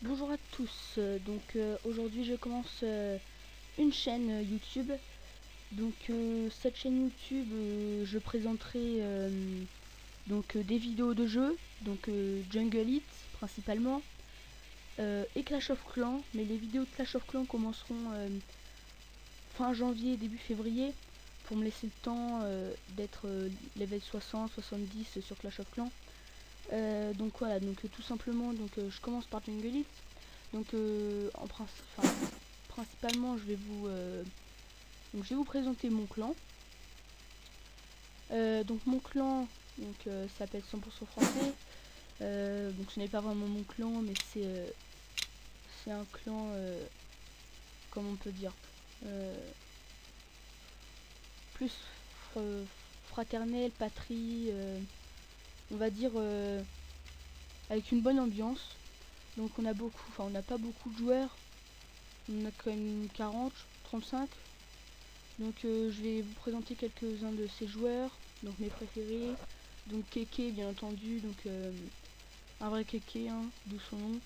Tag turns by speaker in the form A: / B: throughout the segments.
A: Bonjour à tous, aujourd'hui je commence une chaîne YouTube. Cette chaîne YouTube, je présenterai des vidéos de jeux, Jungle Hit principalement, et Clash of Clans, mais les vidéos de Clash of Clans commenceront fin janvier, début février, pour me laisser le temps d'être level 60-70 sur Clash of Clans. Tout simplement, je commence par Jungle Hit. Principalement, je vais vous présenter mon clan. Mon clan s'appelle 100% français. Ce n'est pas vraiment mon clan, mais c'est un clan, comme on peut dire, plus fraternel, patrie, on va dire, avec une bonne ambiance. Donc on n'a pas beaucoup de joueurs, on a quand même 40, 35. Je vais vous présenter quelques-uns de ces joueurs, donc mes préférés. Donc Keke bien entendu, un vrai Keke, hein, d'où son nom.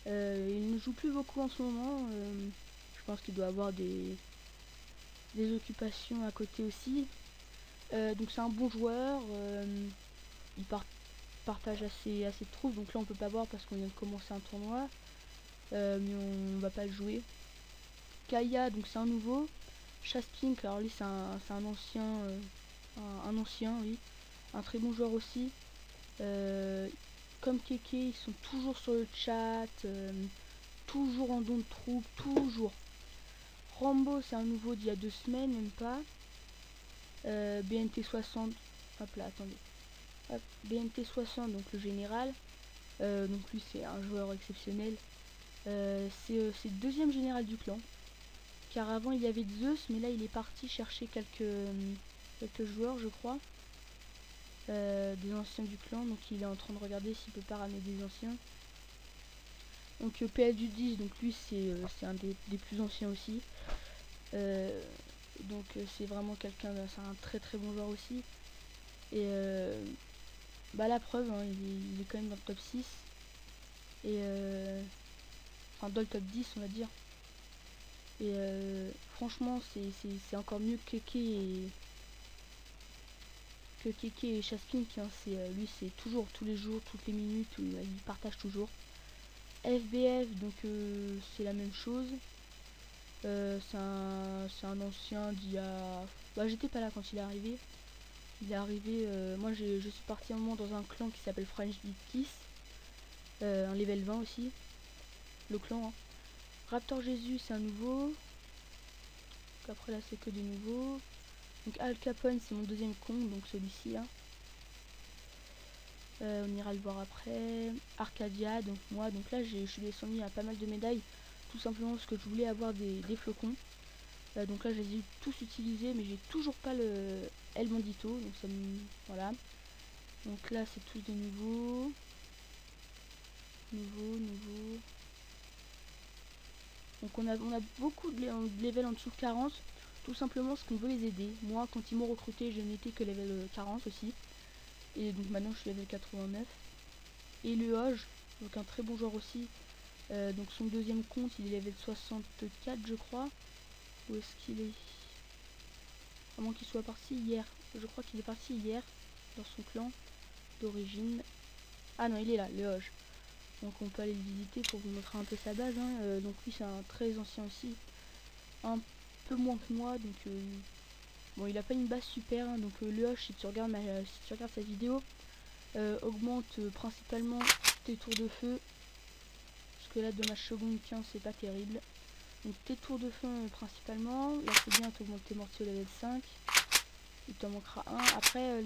A: Il ne joue plus beaucoup en ce moment, je pense qu'il doit avoir des occupations à côté aussi. Donc c'est un bon joueur, il partage assez de troupes, donc là on peut pas voir parce qu'on vient de commencer un tournoi, mais on va pas le jouer. Kaya, donc c'est un nouveau. Chaspink, alors lui c'est un ancien, oui, un très bon joueur aussi. Comme Keke, ils sont toujours sur le chat, toujours en don de troupes, toujours. Rambo, c'est un nouveau d'il y a 2 semaines, même pas. BNT 60, hop là, attendez. Hop, BNT 60, donc le général. Donc lui c'est un joueur exceptionnel. C'est le deuxième général du clan. Car avant il y avait Zeus, mais là il est parti chercher quelques joueurs, je crois. Des anciens du clan, donc il est en train de regarder s'il peut pas ramener des anciens. Donc PL du 10, donc lui c'est un des plus anciens aussi. C'est vraiment c'est un très très bon joueur aussi. Et la preuve, hein, il est quand même dans le top 6. Et dans le top 10 on va dire. Et franchement c'est encore mieux que Keke et Chaspink, hein. Lui c'est toujours, tous les jours, toutes les minutes, il partage toujours. FBF, c'est la même chose. C'est un ancien d'il y a... j'étais pas là quand il est arrivé. Il est arrivé, moi je suis parti un moment dans un clan qui s'appelle French Beat Kiss. Un level 20 aussi. Le clan, hein. Raptor Jesus, c'est un nouveau. Donc après là c'est que des nouveaux. Donc Al Capone, c'est mon deuxième compte, donc celui-ci là. On ira le voir après. Arcadia, donc moi, donc là je suis descendu à pas mal de médailles, tout simplement parce que je voulais avoir des flocons. Donc là je les ai tous utilisés, mais j'ai toujours pas le El Bandito, donc ça me... voilà. Donc là c'est tous des nouveaux. Donc on a beaucoup de level en dessous de 40, tout simplement parce qu'on veut les aider. Moi quand ils m'ont recruté je n'étais que level 40 aussi. Et donc maintenant je suis level 89. Et le Hoge, donc un très bon joueur aussi. Donc son deuxième compte il est level 64 je crois. Où est-ce qu'il est? À moins qu'il soit parti hier. Je crois qu'il est parti hier dans son clan d'origine. Ah non, il est là, le Hoge. Donc on peut aller le visiter pour vous montrer un peu sa base, hein. Donc lui c'est un très ancien aussi. Un peu moins que moi, bon il a pas une base super, hein. Donc le Hoge, si tu regardes sa vidéo, augmente principalement tes tours de feu. Parce que là de ma Shogun 15 c'est pas terrible. Donc tes tours de feu principalement. Là c'est bien, t'augmentes tes mortiers au level 5. Il t'en manquera un. Après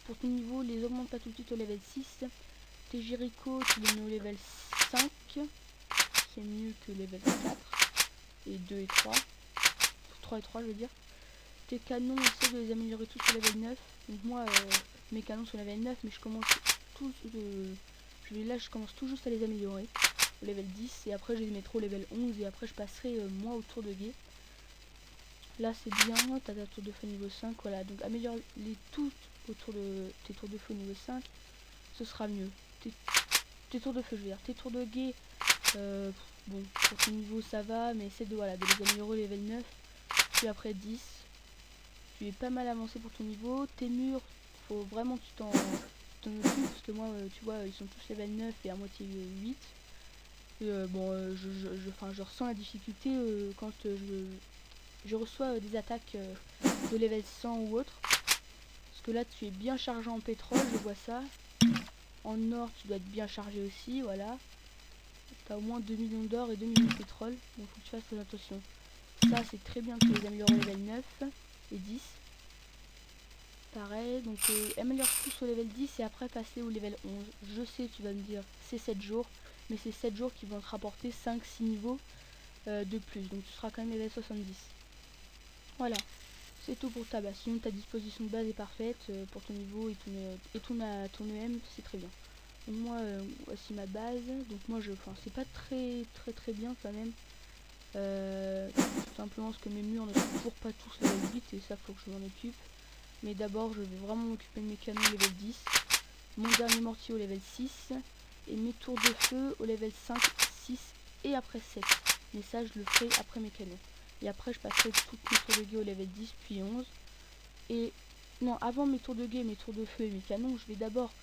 A: pour ton niveau, les augmente pas tout de suite au level 6. Tes Jericho, tu les mets au level 5. C'est mieux que level 4. Et 2 et 3. 3 et 3 je veux dire. Tes canons, essaie de les améliorer tous au level 9. Donc moi, mes canons sont au level 9, mais je commence tous... là je commence tout juste à les améliorer. Au level 10. Et après je les mettrai au level 11. Et après je passerai moi au tour de guet. Là c'est bien, t'as ta tour de feu niveau 5, voilà, donc améliore les toutes autour de tes tours de feu niveau 5, ce sera mieux. Tes tes tours de feu, je veux dire. Tes tours de guet, bon, pour ton niveau ça va, mais essaie de, voilà, de les améliorer au level 9. Puis après 10. Tu es pas mal avancé pour ton niveau. Tes murs, faut vraiment que tu t'en occupes, parce que moi, tu vois, ils sont tous level 9 et à moitié 8. Et bon, je ressens la difficulté quand je reçois des attaques de level 100 ou autre. Parce que là, tu es bien chargé en pétrole, je vois ça. En or, tu dois être bien chargé aussi, voilà. Tu as au moins 2 millions d'or et 2 millions de pétrole, donc faut que tu fasses très attention. Ça, c'est très bien que tu les améliores au level 9 et 10. Pareil, donc améliore tous au level 10 et après passer au level 11. Je sais, tu vas me dire, c'est 7 jours, mais c'est 7 jours qui vont te rapporter 5-6 niveaux de plus, donc tu seras quand même level 70. Voilà, c'est tout pour ta base. Sinon ta disposition de base est parfaite pour ton niveau et ton EM, c'est très bien. Donc moi, voici ma base. Donc moi, c'est pas très bien quand même. Tout simplement parce que mes murs ne sont toujours pas tous level 8 et ça faut que je m'en occupe. Mais d'abord, je vais vraiment m'occuper de mes canons level 10, mon dernier mortier au level 6 et mes tours de feu au level 5, 6 et après 7. Mais ça, je le ferai après mes canons. Et après, je passerai toutes mes tours de guet au level 10 puis 11. Et non, avant mes tours de guet, mes tours de feu et mes canons, je vais d'abord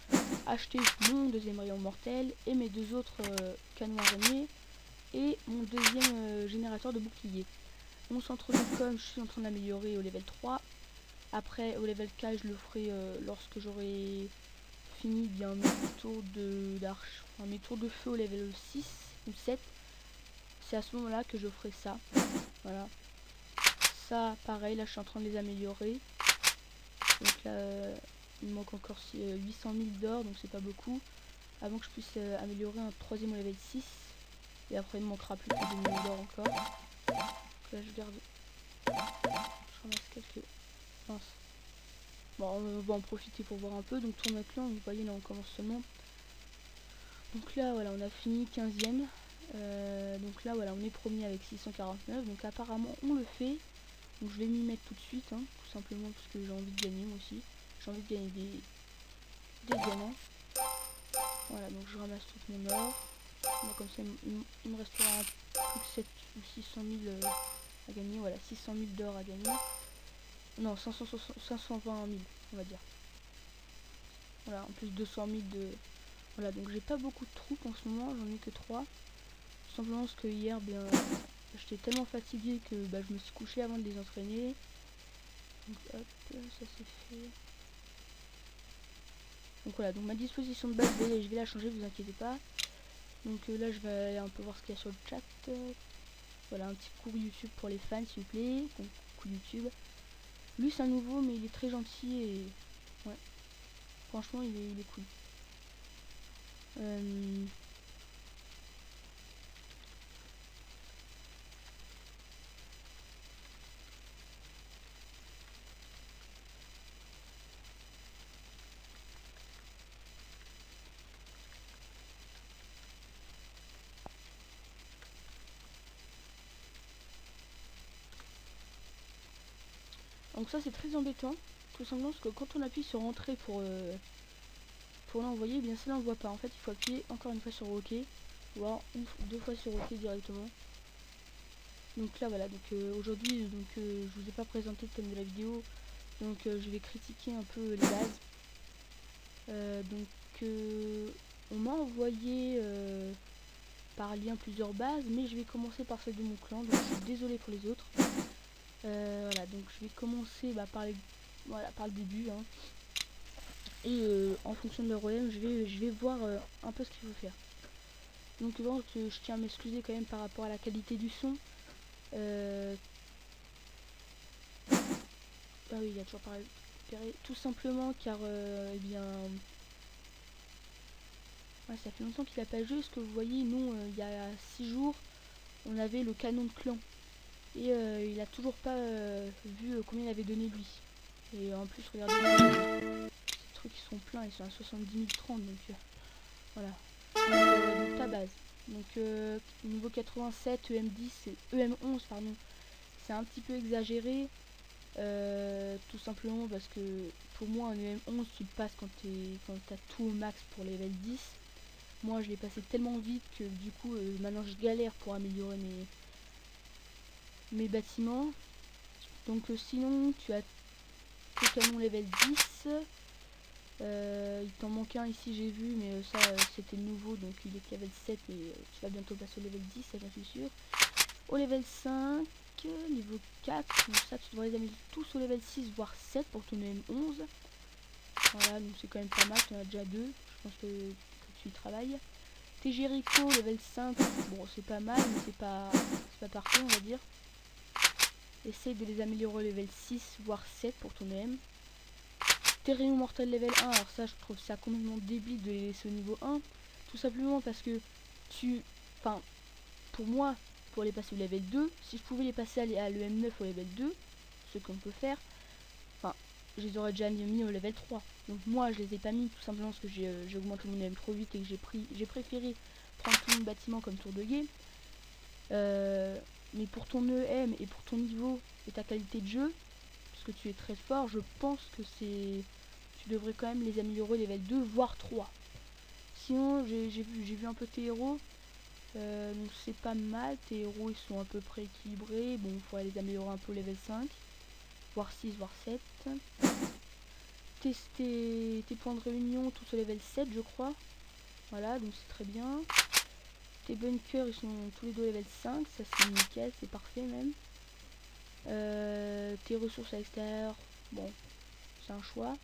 A: acheter mon deuxième rayon mortel et mes deux autres canons araignées et mon deuxième générateur de bouclier. Mon centre de com, je suis en train d'améliorer au level 3. Après, au level 4, je le ferai lorsque j'aurai fini bien mes tours d'arche, enfin, mes tours de feu au level 6 ou 7. C'est à ce moment-là que je ferai ça. Voilà. Ça, pareil, là, je suis en train de les améliorer. Donc là, il me manque encore 800 000 d'or, donc c'est pas beaucoup. Avant que je puisse améliorer un troisième au level 6. Et après, il me manquera plus que 2 millions d'or encore. Donc là, je garde. Je ramasse quelques. Mince. Bon, on va en profiter pour voir un peu. Donc, tourne clan, vous voyez, là, on commence seulement. Donc là, voilà, on a fini 15ème. Donc là, voilà, on est premier avec 649. Donc, apparemment, on le fait. Donc, je vais m'y mettre tout de suite, hein, tout simplement parce que j'ai envie de gagner, moi aussi. J'ai envie de gagner des diamants. Voilà, donc je ramasse tout mon or. Là, comme ça, il me restera plus que 7 ou 600 000 à gagner. Voilà, 600 000 d'or à gagner. Non, 520 000, on va dire. Voilà, en plus 200 000 de... Voilà, donc j'ai pas beaucoup de troupes en ce moment, j'en ai que 3. Tout simplement parce que hier, bien, j'étais tellement fatigué que bah, je me suis couché avant de les entraîner. Donc hop, ça c'est fait. Donc voilà, donc ma disposition de base, je vais la changer, vous inquiétez pas. Donc là, je vais aller un peu voir ce qu'il y a sur le chat. Voilà, un petit cours YouTube pour les fans, s'il vous plaît. Donc, coucou YouTube. Lui, c'est un nouveau, mais il est très gentil et... Ouais. Franchement, il est cool. Donc ça, c'est très embêtant. Tout simplement parce que quand on appuie sur entrée pour l'envoyer, eh bien ça l'envoie pas. En fait, il faut appuyer encore une fois sur OK. Ou alors deux fois sur OK directement. Donc là, voilà. Donc aujourd'hui, je vous ai pas présenté le thème de la vidéo. Donc je vais critiquer un peu les bases. On m'a envoyé par lien plusieurs bases, mais je vais commencer par celle de mon clan, donc je suis désolée pour les autres. Voilà, donc je vais commencer par le début, hein. Et en fonction de leur OM, je vais voir un peu ce qu'il faut faire. Donc bon, je tiens à m'excuser quand même par rapport à la qualité du son. Ah oui, il y a toujours pareil. Tout simplement car, eh bien... Ouais, ça fait longtemps qu'il a pas joué, parce que vous voyez, nous, il y a 6 jours, on avait le canon de clan. Et il a toujours pas vu combien il avait donné lui. Et en plus, regardez, ces trucs ils sont pleins, ils sont à 70 030, donc voilà. Donc ta base. Donc niveau 87, EM10, EM11, pardon, c'est un petit peu exagéré. Tout simplement parce que pour moi un EM11 tu le passes quand t'as tout au max pour level 10. moi je l'ai passé tellement vite que du coup maintenant je galère pour améliorer mes bâtiments. Donc sinon tu as tes canons level 10. Il t'en manque un ici, j'ai vu, mais ça c'était nouveau, donc il est level 7 et tu vas bientôt passer au level 10, ça j'en suis sûr. Au level 5, niveau 4, donc ça tu devrais les améliorer tous au level 6 voire 7 pour ton M11. Voilà, donc c'est quand même pas mal, tu en as déjà 2, je pense que tu y travailles. Tes Jericho level 5, bon c'est pas mal, mais c'est pas parfait on va dire. Essaye de les améliorer au level 6 voire 7 pour ton M. Tes rayons mortels level 1, alors ça je trouve ça complètement débile de les laisser au niveau 1. Tout simplement parce que pour moi, pour les passer au level 2, si je pouvais les passer à l'EM9 au level 2, ce qu'on peut faire, je les aurais déjà mis au level 3. Donc moi je les ai pas mis tout simplement parce que j'ai augmenté mon EM trop vite et que j'ai préféré prendre tout mon bâtiment comme tour de guet. Mais pour ton EM et pour ton niveau et ta qualité de jeu, parce que tu es très fort, je pense que tu devrais quand même les améliorer level 2 voire 3. Sinon j'ai vu un peu tes héros, donc c'est pas mal, tes héros ils sont à peu près équilibrés. Bon, il faudrait les améliorer un peu level 5 voire 6 voire 7. Tester tes points de réunion tous au level 7 je crois. Voilà, donc c'est très bien. Tes bunkers ils sont tous les deux level 5, ça c'est nickel, c'est parfait même. Tes ressources à l'extérieur, bon, c'est un choix.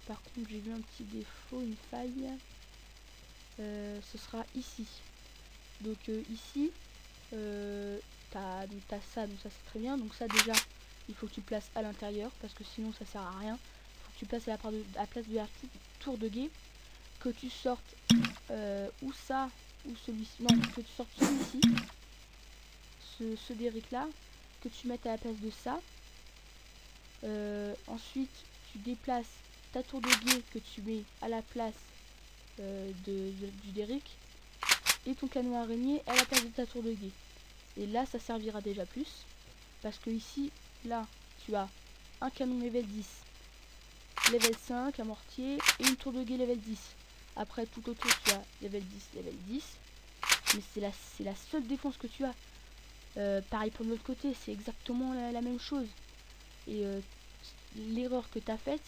A: Par contre j'ai vu un petit défaut, une faille. Ce sera ici. Donc ici, t'as ça, donc ça c'est très bien. Donc ça déjà, il faut que tu places à l'intérieur parce que sinon ça sert à rien. Il faut que tu places à la place de la tour de guet. Que tu sortes ou ça ou celui-ci. Non, que tu sortes celui-ci, ce Derrick là, que tu mettes à la place de ça. Ensuite, tu déplaces ta tour de guet que tu mets à la place du Derrick et ton canon araignée à la place de ta tour de guet. Et là, ça servira déjà plus parce que ici, là, tu as un canon level 10, level 5, un mortier et une tour de guet level 10. Après, tout autour, tu as level 10, level 10. Mais c'est la seule défense que tu as. Pareil pour l'autre côté, c'est exactement la même chose. Et l'erreur que tu as faite,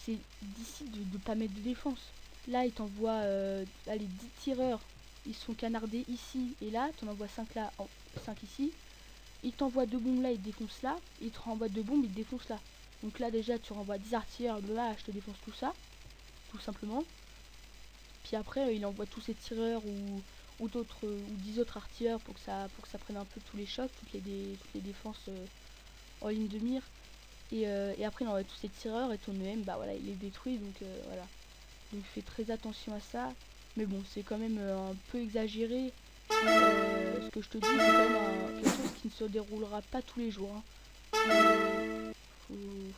A: c'est d'ici de ne pas mettre de défense. Là, il t'envoie allez, 10 tireurs, ils sont canardés ici et là, tu en envoies 5 là, 5 ici. Il t'envoie 2 bombes là, il te défonce là. Il te renvoie 2 bombes, il te défonce là. Donc là, déjà, tu renvoies 10 artilleurs, là, je te défonce tout ça, tout simplement. Puis après, il envoie tous ses tireurs ou 10 autres artilleurs pour que ça prenne un peu tous les chocs, toutes les défenses en ligne de mire. Et après, il envoie tous ses tireurs et ton EM, bah voilà, il est détruit. Donc voilà. Donc fais très attention à ça. Mais bon, c'est quand même un peu exagéré. Ce que je te dis, c'est quand même quelque chose qui ne se déroulera pas tous les jours. Hein.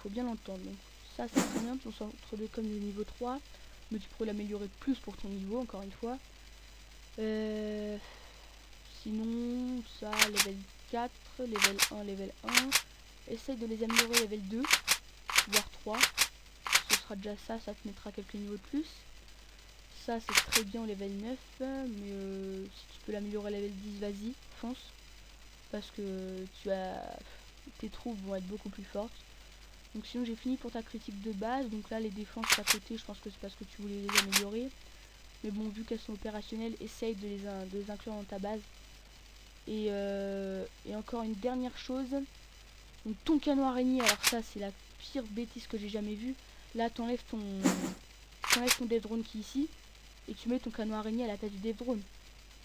A: Faut bien l'entendre. Donc ça, c'est très bien. Ton centre de com de niveau 3. Mais tu pourrais l'améliorer plus pour ton niveau, encore une fois. Sinon, ça, level 4, level 1, level 1. Essaye de les améliorer level 2, voire 3. Ce sera déjà ça, ça te mettra quelques niveaux de plus. Ça c'est très bien au level 9, mais si tu peux l'améliorer level 10, vas-y, fonce. Parce que tes troupes vont être beaucoup plus fortes. Donc sinon j'ai fini pour ta critique de base. Donc là les défenses à côté, je pense que c'est parce que tu voulais les améliorer. Mais bon, vu qu'elles sont opérationnelles, essaye de les inclure dans ta base. Et encore une dernière chose. Donc ton canon araignée, alors ça c'est la pire bêtise que j'ai jamais vue. Là t'enlèves ton death drone qui est ici. Et tu mets ton canon araignée à la place du death drone.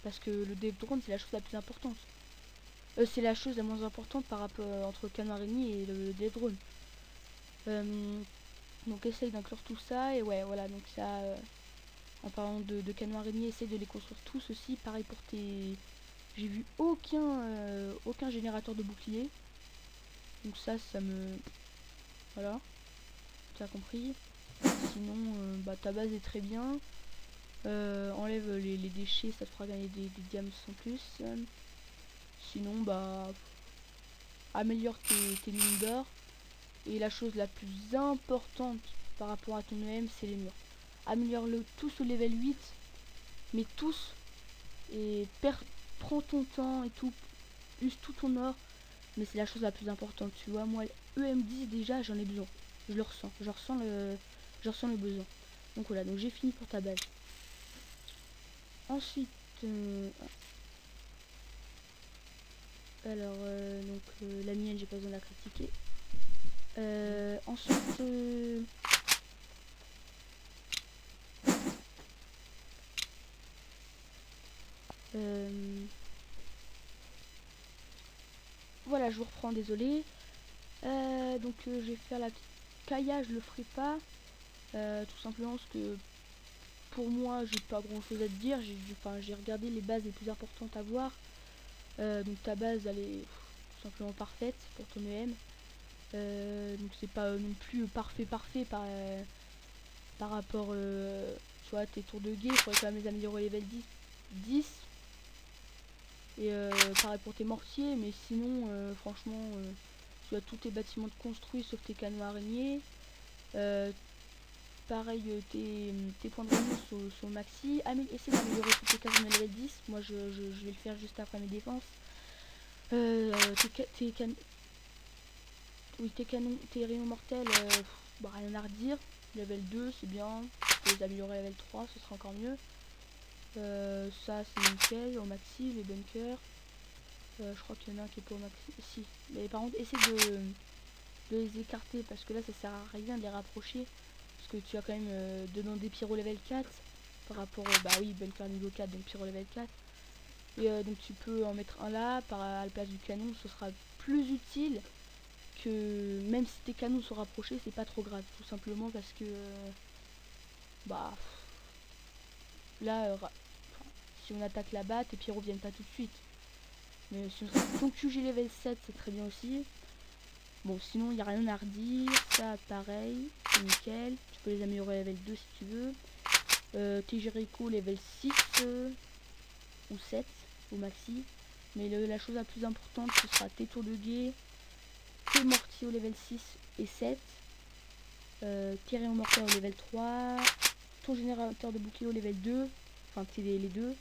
A: Parce que le death drone c'est la chose la plus importante. C'est la chose la moins importante par rapport entre le canon araignée et le death drone. Donc essaye d'inclure tout ça. Et ouais voilà, donc ça en parlant de canon araignée, essaye de les construire tous aussi. Pareil pour tes... J'ai vu aucun générateur de bouclier. Donc ça me... Voilà. Tu as compris. Sinon bah, ta base est très bien. Enlève les déchets, ça te fera gagner des diamants en plus. Sinon bah améliore tes mines d'or. Et la chose la plus importante par rapport à ton EM, c'est les murs. Améliore-le tous au level 8. mais tous, et prends ton temps et tout, use tout ton or, mais c'est la chose la plus importante, tu vois. Moi, EM10 déjà, j'en ai besoin, je le ressens, je ressens le besoin. Donc voilà, donc j'ai fini pour ta base. Ensuite, alors, la mienne, j'ai pas besoin de la critiquer. Ensuite, voilà, je vous reprends, désolé. Donc, je vais faire la petite caillage, je le ferai pas. Tout simplement parce que pour moi, j'ai pas grand chose à te dire. J'ai regardé les bases les plus importantes à voir. Donc, ta base, elle est tout simplement parfaite pour ton EM. Donc, c'est pas non plus parfait par rapport, tu vois, tes tours de guet. Il faudrait quand même les améliorer level 10. Et pareil pour tes mortiers, mais sinon, franchement, tu as tous tes bâtiments de construits sauf tes canons araignées. Pareil, tes points de renom sont maxi. Essaie d'améliorer toutes tes cases de level 10. Moi, je vais le faire juste après mes défenses. Tes canons, tes rayons mortels, bah, rien à redire. Level 2, c'est bien. Tu peux les améliorer level 3, ce sera encore mieux. Ça, c'est nickel. Au maxi, les bunkers. Je crois qu'il y en a un qui est pas au maxi. Si. Mais par contre, essaie de les écarter parce que là, ça sert à rien de les rapprocher. Parce que tu as quand même dedans des pyros level 4 par rapport au, bah oui, bunker niveau 4, donc pyro level 4. Et donc tu peux en mettre un là à la place du canon, ce sera plus utile que même si tes canons sont rapprochés, c'est pas trop grave, tout simplement parce que bah là, si on attaque là-bas, tes pyros viennent pas tout de suite. Mais si ton QG level 7, c'est très bien aussi. Bon, sinon, il n'y a rien à redire. Ça, pareil, c'est nickel. Tu peux les améliorer level 2 si tu veux. Tes Jericho level 6 ou 7 au maxi. Mais la chose la plus importante, ce sera tes tours de guet, tes mortiers au level 6 et 7. Tes rayons mortels au level 3. Ton générateur de bouclier au level 2. Enfin, c'est les deux.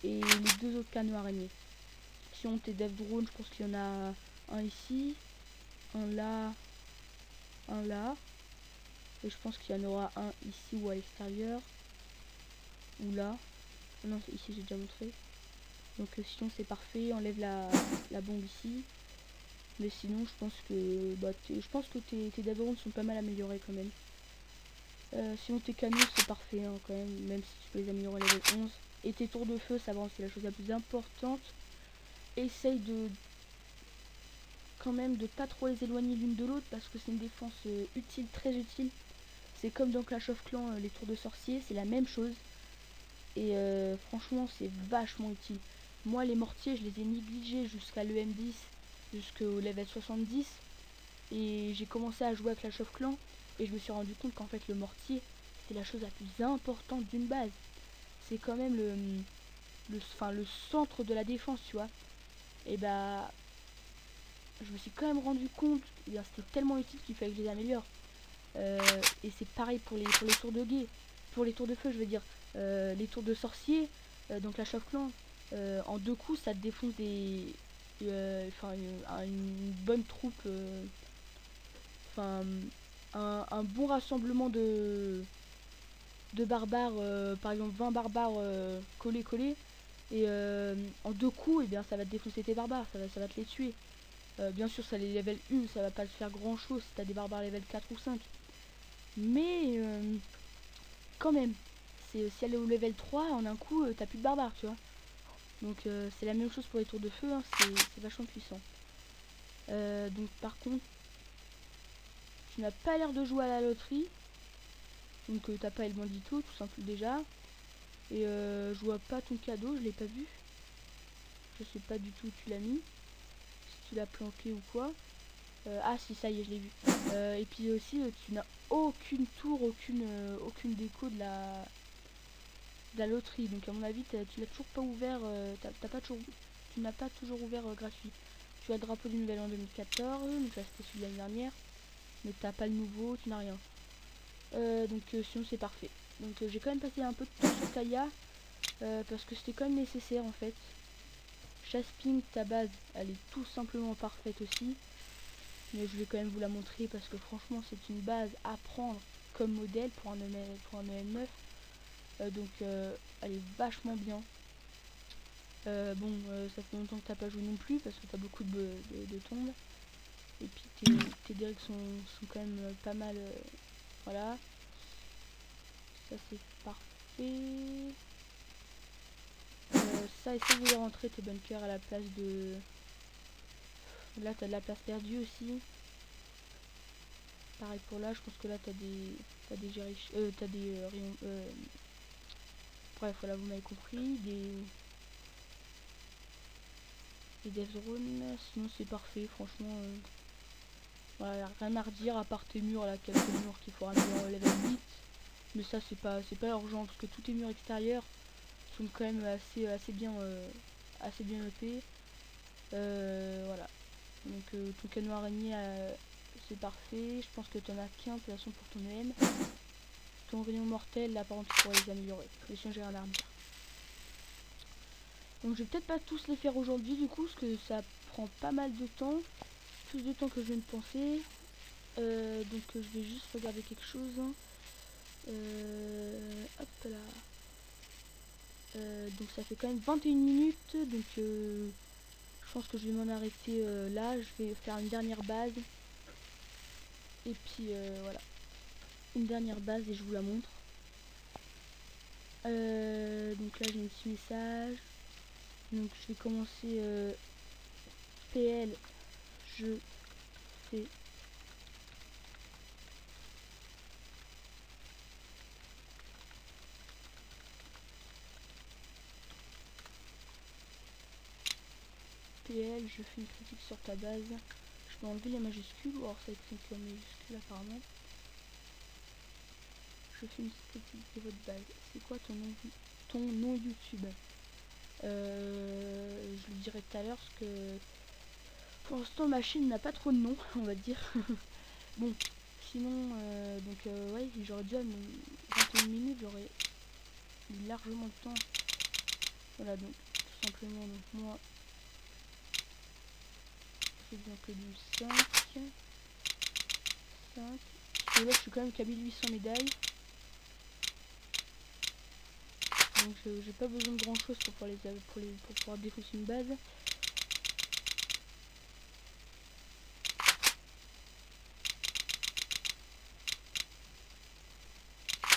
A: Et les deux autres canons araignées. Si on tes dev drone, je pense qu'il y en a un ici. Un là, un là, et je pense qu'il y en aura un ici ou à l'extérieur, ou là. Non, ici j'ai déjà montré. Donc sinon c'est parfait, enlève la bombe ici. Mais sinon je pense que tes Daverons sont pas mal améliorés quand même. Sinon tes canons c'est parfait hein, quand même si tu peux les améliorer level 11. Et tes tours de feu, ça va, c'est la chose la plus importante. Essaye quand même de pas trop les éloigner l'une de l'autre parce que c'est une défense utile, très utile. C'est comme dans Clash of Clans, les tours de sorciers, c'est la même chose. Et franchement, c'est vachement utile. Moi, les mortiers, je les ai négligés jusqu'à l'EM10, jusqu'au level 70. Et j'ai commencé à jouer à Clash of Clans. Et je me suis rendu compte qu'en fait, le mortier, c'est la chose la plus importante d'une base. C'est quand même le centre de la défense, tu vois. Et bah, je me suis quand même rendu compte, c'était tellement utile qu'il fallait que je les améliore. Et c'est pareil pour les tours de guet, pour les tours de feu je veux dire, les tours de sorcier, donc la chauffe clan, en 2 coups ça te défonce une bonne troupe, un bon rassemblement de barbares, par exemple 20 barbares collés, et en 2 coups, et bien ça va te défoncer tes barbares, ça va te les tuer. Bien sûr, ça les level 1, ça va pas te faire grand chose si t'as des barbares level 4 ou 5. Mais quand même, si elle est au level 3, en un coup, t'as plus de barbares, tu vois. Donc c'est la même chose pour les tours de feu, hein, c'est vachement puissant. Donc par contre, tu n'as pas l'air de jouer à la loterie. Donc t'as pas le bandito, tout simple déjà. Et je vois pas ton cadeau, je l'ai pas vu. Je sais pas du tout où tu l'as mis. Si tu l'as planqué ou quoi. Ah si, ça y est, je l'ai vu. Et puis aussi, tu n'as aucune tour, aucune déco de la loterie. Donc à mon avis, tu l'as toujours pas ouvert, tu n'as pas toujours ouvert gratuit. Tu as le drapeau du nouvel an 2014, donc ça c'était celui de l'année dernière. Mais t'as pas le nouveau, tu n'as rien. Donc sinon c'est parfait. Donc j'ai quand même passé un peu de temps sur Kaya. parce que c'était quand même nécessaire en fait. Chasping, ta base, elle est tout simplement parfaite aussi. Mais je vais quand même vous la montrer parce que franchement c'est une base à prendre comme modèle pour un EM9. Donc elle est vachement bien. Bon, ça fait longtemps que t'as pas joué non plus parce que t'as beaucoup de tombes. Et puis tes dérives sont quand même pas mal. Voilà. Ça c'est parfait. Ça, essaye de rentrer tes bunkers à la place de... Là t'as de la place perdue aussi. Pareil pour là, je pense que là t'as des rayons... Bref, voilà, vous m'avez compris. Des death zones, sinon c'est parfait, franchement. Voilà, rien à redire à part tes murs là, quelques murs qu'il faut ramener en level 8. Mais ça c'est pas urgent parce que tous tes murs extérieurs sont quand même assez bien OP. Voilà. Donc ton canon araignée c'est parfait. Je pense que tu en as qu'un de toute façon pour ton EM. Ton rayon mortel là par contre tu pourrais les améliorer. Mais sinon j'ai rien à redire. Donc je vais peut-être pas tous les faire aujourd'hui du coup parce que ça prend pas mal de temps. Plus de temps que je viens de penser. Donc je vais juste regarder quelque chose. Hop là. Donc ça fait quand même 21 minutes. Donc je pense que je vais m'en arrêter là. Je vais faire une dernière base. Et puis voilà. Une dernière base et je vous la montre. Donc là j'ai un petit message. Donc je vais commencer PL. Je fais PL, je fais une critique sur ta base. Je peux enlever les majuscules ou alors ça écrit en majuscule apparemment. Je fais une critique de votre base. C'est quoi ton nom YouTube? Je le dirai tout à l'heure parce que pour l'instant ma chaîne n'a pas trop de nom, on va dire. Bon, sinon ouais, j'aurais dû à 21 minutes, j'aurais eu largement le temps. Voilà, donc tout simplement donc moi j'ai bien que du 5. Parce que là je suis quand même qu'à 1800 médailles. Donc j'ai pas besoin de grand chose pour pouvoir défausser une base.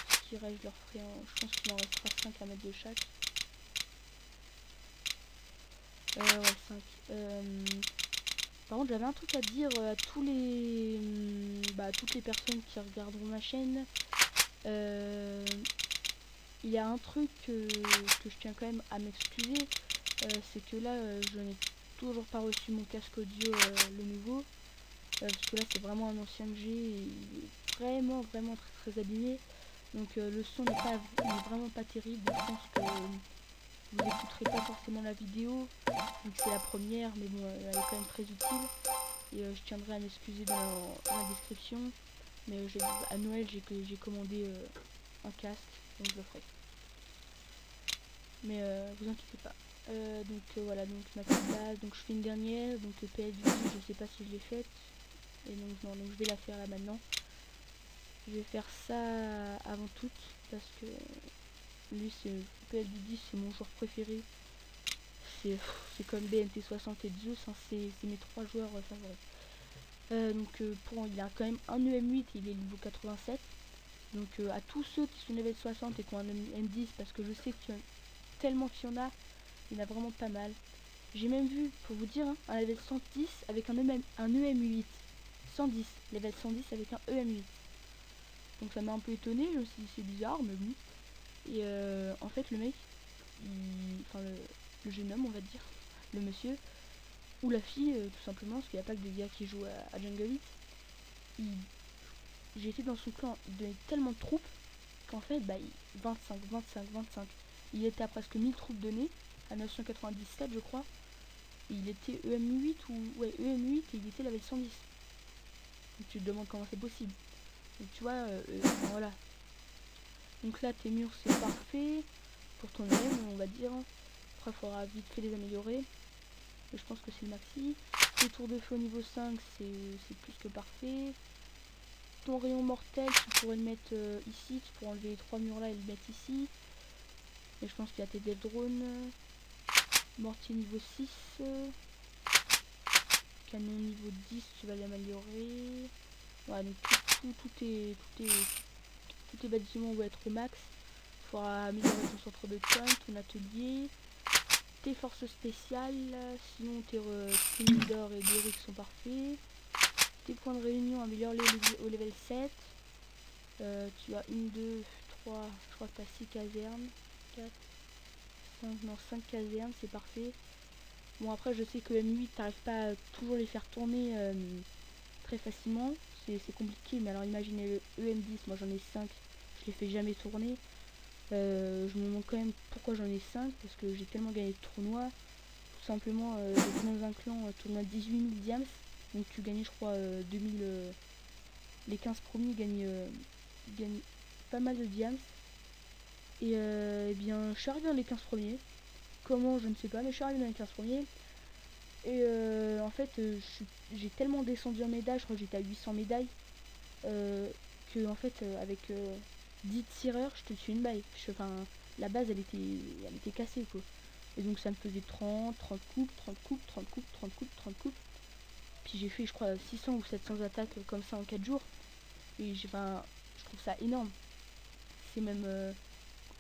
A: Ce qui reste, je leur ferai je pense qu'il en restera 5 à mettre de chaque. Ouais, 5. Par contre j'avais un truc à dire à toutes les personnes qui regarderont ma chaîne. Il y a un truc que je tiens quand même à m'excuser. C'est que là je n'ai toujours pas reçu mon casque audio le nouveau. Parce que là c'est vraiment un ancien que j'ai et il est vraiment très très abîmé. Donc le son n'est vraiment pas terrible. Je pense que vous n'écouterez pas forcément la vidéo vu que c'est la première, mais bon elle est quand même très utile. Et je tiendrai à m'excuser dans la description. Mais à Noël j'ai commandé un casque, donc je le ferai. Mais vous inquiétez pas. Voilà, donc ma petite base, donc je fais une dernière, donc PS du coup, je sais pas si je l'ai faite. Et donc non, donc je vais la faire là maintenant. Je vais faire ça avant toute parce que lui c'est PS du 10, c'est mon joueur préféré. C'est comme BNT60 et Zeus, hein, c'est mes 3 joueurs favoris. Il a quand même un EM8, il est niveau 87. Donc à tous ceux qui sont level 60 et qui ont un M10, parce que je sais qu'il y en a tellement qu'il y en a, il y en a vraiment pas mal. J'ai même vu, pour vous dire, hein, un level 110 avec un EM8. 110, level 110 avec un EM8. Donc ça m'a un peu étonné, je me suis dit c'est bizarre, mais bon. Et en fait le mec, le jeune homme on va dire, le monsieur, ou la fille tout simplement, parce qu'il n'y a pas que des gars qui jouent à Jungle Beat, j'ai été dans son clan, il donnait tellement de troupes qu'en fait 25. Il était à presque 1000 troupes données, à 997 je crois. Et il était EM8 EM8 et il était level 110. Donc tu te demandes comment c'est possible. Donc tu vois, voilà. Donc là tes murs c'est parfait. Pour ton EM on va va dire. Après il faudra vite fait les améliorer. Mais je pense que c'est le maxi. Les tours de feu au niveau 5 c'est plus que parfait. Ton rayon mortel tu pourrais le mettre ici, tu pourrais enlever les 3 murs là et le mettre ici. Et je pense qu'il y a tes dev drones. Mortier niveau 6. Canon niveau 10 tu vas l'améliorer. Voilà, donc tous tes bâtiments vont être au max. Il faudra améliorer ton centre de com, ton atelier, tes forces spéciales, sinon tes leaders et Derrick sont parfaits. Tes points de réunion, améliore-les au level 7. Tu as 1, 2, 3, je crois que tu as 6 casernes. 4, 5, non 5 casernes, c'est parfait. Bon après je sais que M8 t'arrives pas à toujours les faire tourner très facilement. C'est compliqué, mais alors imaginez le EM10, moi j'en ai 5, je les fais jamais tourner. Je me demande quand même pourquoi j'en ai 5, parce que j'ai tellement gagné de tournois. Tout simplement, j'étais dans un clan tournoi 18 000 diams, donc tu gagnais je crois 2000, les 15 premiers gagnent pas mal de diams. Et eh bien je suis arrivé dans les 15 premiers. Comment je ne sais pas, mais je suis arrivé dans les 15 premiers. Et en fait j'ai tellement descendu en médailles, je crois que j'étais à 800 médailles, que en fait avec 10 tireurs je te tue une balle. Enfin la base elle était cassée quoi. Et donc ça me faisait 30 coupes, 30 coupes, 30 coupes, 30 coupes, 30 coupes. Puis j'ai fait je crois 600 ou 700 attaques comme ça en 4 jours. Et je trouve ça énorme. C'est même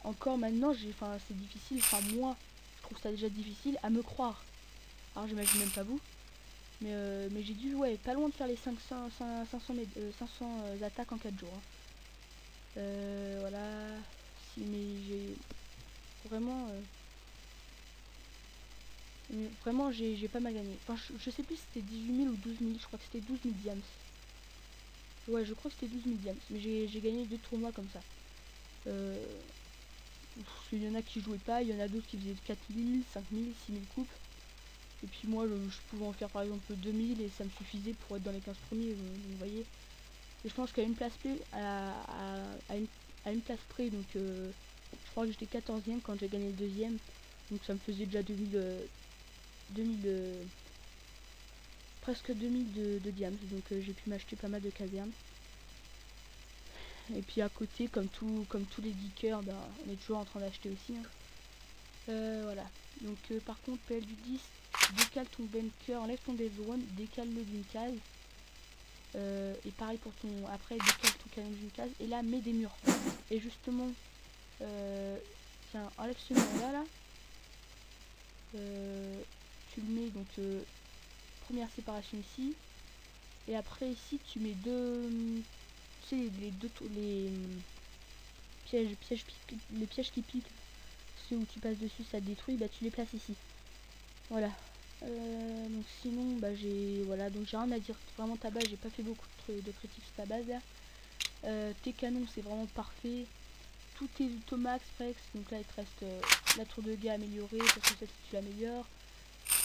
A: encore maintenant c'est difficile, enfin moi je trouve ça déjà difficile à me croire. Alors j'imagine même pas vous. Mais j'ai dû jouer pas loin de faire les 500 attaques en 4 jours. Hein. Voilà. Si, mais j'ai vraiment... vraiment j'ai pas mal gagné. Enfin je sais plus si c'était 18 000 ou 12 000. Je crois que c'était 12 000 diams. Ouais je crois que c'était 12 000 diams. Mais j'ai gagné 2 tournois comme ça. Il y en a qui jouaient pas. Il y en a d'autres qui faisaient 4 000, 5 000, 6 000 coupes. Et puis moi je pouvais en faire par exemple 2000 et ça me suffisait pour être dans les 15 premiers, vous voyez. Et je pense qu'à une place près, à une place près, donc je crois que j'étais 14ème quand j'ai gagné le deuxième. Donc ça me faisait déjà 2000 presque 2000 de diams. Donc j'ai pu m'acheter pas mal de casernes. Et puis à côté, comme tous les geekers, bah, on est toujours en train d'acheter aussi. Hein. Voilà. Donc par contre, PL du 10, décale ton bunker, enlève ton dev drone, décale-le d'une case. Et pareil pour ton... Après, décale ton canon d'une case. Et là, mets des murs. Et justement, tiens, enlève ce mur là. Tu le mets donc première séparation ici. Et après ici, tu mets deux... Tu sais, les pièges qui piquent. Ceux où tu passes dessus, ça te détruit. Bah, tu les places ici. Voilà. Donc sinon bah j'ai rien à dire, vraiment ta base, j'ai pas fait beaucoup de critiques sur ta base là. Tes canons c'est vraiment parfait, tout est automax presque, donc là il te reste la tour de guet améliorée parce que ça tu l'améliores.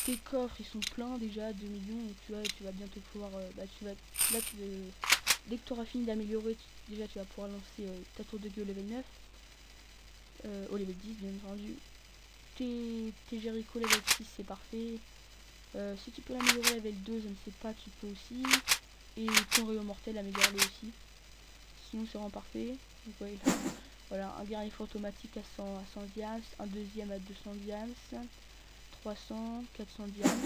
A: Tes coffres ils sont pleins déjà, 2 millions, donc tu vas bientôt pouvoir dès que tu auras fini d'améliorer, déjà tu vas pouvoir lancer ta tour de guet au level 9, au level 10 bien entendu. Tes Jericho level 6 c'est parfait. Si tu peux l'améliorer level 2, je ne sais pas, tu peux aussi. Et ton rayon mortel, améliore-le aussi. Sinon, c'est vraiment parfait. Donc, ouais, voilà, un guerrier automatique à 100 diams, un deuxième à 200 diams, 300, 400 diams.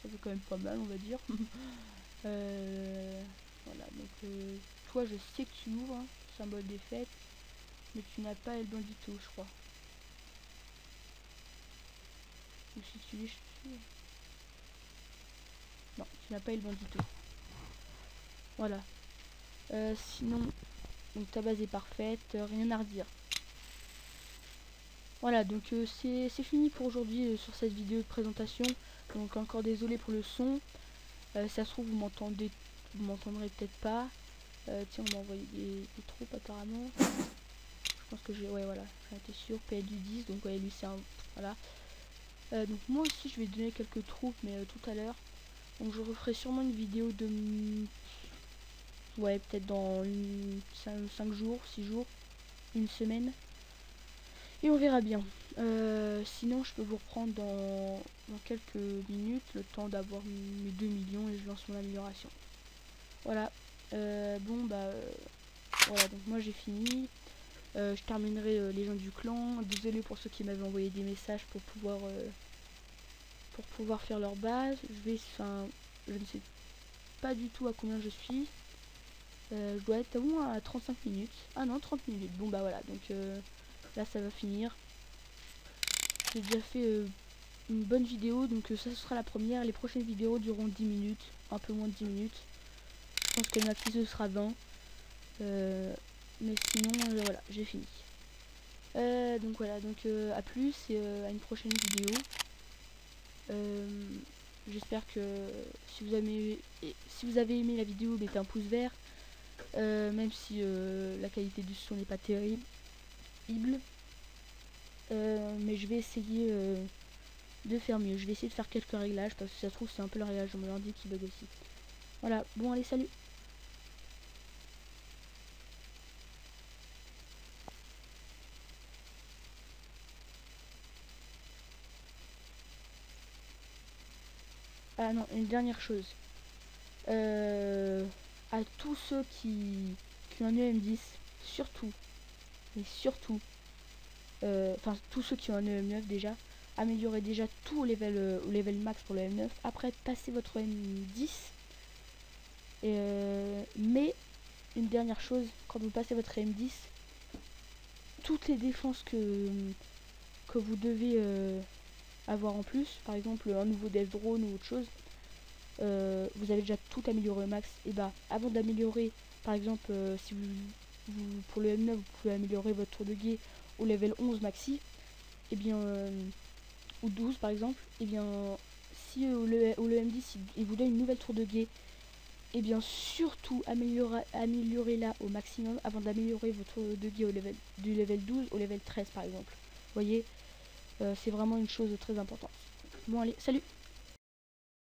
A: Ça fait quand même pas mal, on va dire. Voilà, donc toi, je sais que tu ouvres, hein, symbole des fêtes, mais tu n'as pas El Bandito, je crois. Ou si tu l'es, je suis... Non, tu n'as pas El Bandito. Voilà. Sinon, donc ta base est parfaite, rien à redire. Voilà, donc c'est fini pour aujourd'hui sur cette vidéo de présentation. Donc encore désolé pour le son. Ça se trouve vous m'entendrez peut-être pas. Tiens, on m'a envoyé des troupes apparemment. Je pense que j'ai... Ouais voilà, j'en étais sûr. PL du 10, donc ouais lui c'est un... Voilà. Donc moi aussi je vais donner quelques troupes, mais tout à l'heure. Donc je referai sûrement une vidéo de... Ouais, peut-être dans 5 jours, 6 jours, une semaine. Et on verra bien. Sinon je peux vous reprendre dans quelques minutes, le temps d'avoir mes 2 millions et je lance mon amélioration. Voilà. Bon bah voilà, donc moi j'ai fini. Je terminerai les gens du clan. Désolé pour ceux qui m'avaient envoyé des messages pour pouvoir faire leur base. Je ne sais pas du tout à combien je suis. Je dois être au moins à 35 minutes. Ah non, 30 minutes. Bon bah voilà, donc là ça va finir. J'ai déjà fait une bonne vidéo, donc ça ce sera la première. Les prochaines vidéos dureront 10 minutes, un peu moins de 10 minutes. Je pense que le maxi ce sera 20. Mais sinon, voilà, j'ai fini. Donc voilà, donc à plus et à une prochaine vidéo. J'espère que si vous avez aimé la vidéo, mettez un pouce vert. Même si la qualité du son n'est pas terrible. Mais je vais essayer de faire mieux. Je vais essayer de faire quelques réglages parce que ça se trouve c'est un peu le réglage de mon ordi qui bug aussi. Voilà, bon allez, salut. Ah non, une dernière chose. À tous ceux qui ont un EM10, surtout, mais surtout, enfin tous ceux qui ont un EM9 déjà, améliorez déjà tout au level max pour le M9. Après, passez votre M10. Mais une dernière chose, quand vous passez votre M10, toutes les défenses que vous devez avoir en plus, par exemple un nouveau death drone ou autre chose, vous avez déjà tout amélioré au max. Et bah avant d'améliorer, par exemple si pour le M9 vous pouvez améliorer votre tour de guet au level 11 maxi, et bien ou 12 par exemple, et bien si le M10 il vous donne une nouvelle tour de guet, et bien surtout améliorez-la au maximum avant d'améliorer votre tour de guet du level 12 au level 13 par exemple. Vous voyez, c'est vraiment une chose très importante. Bon allez, salut!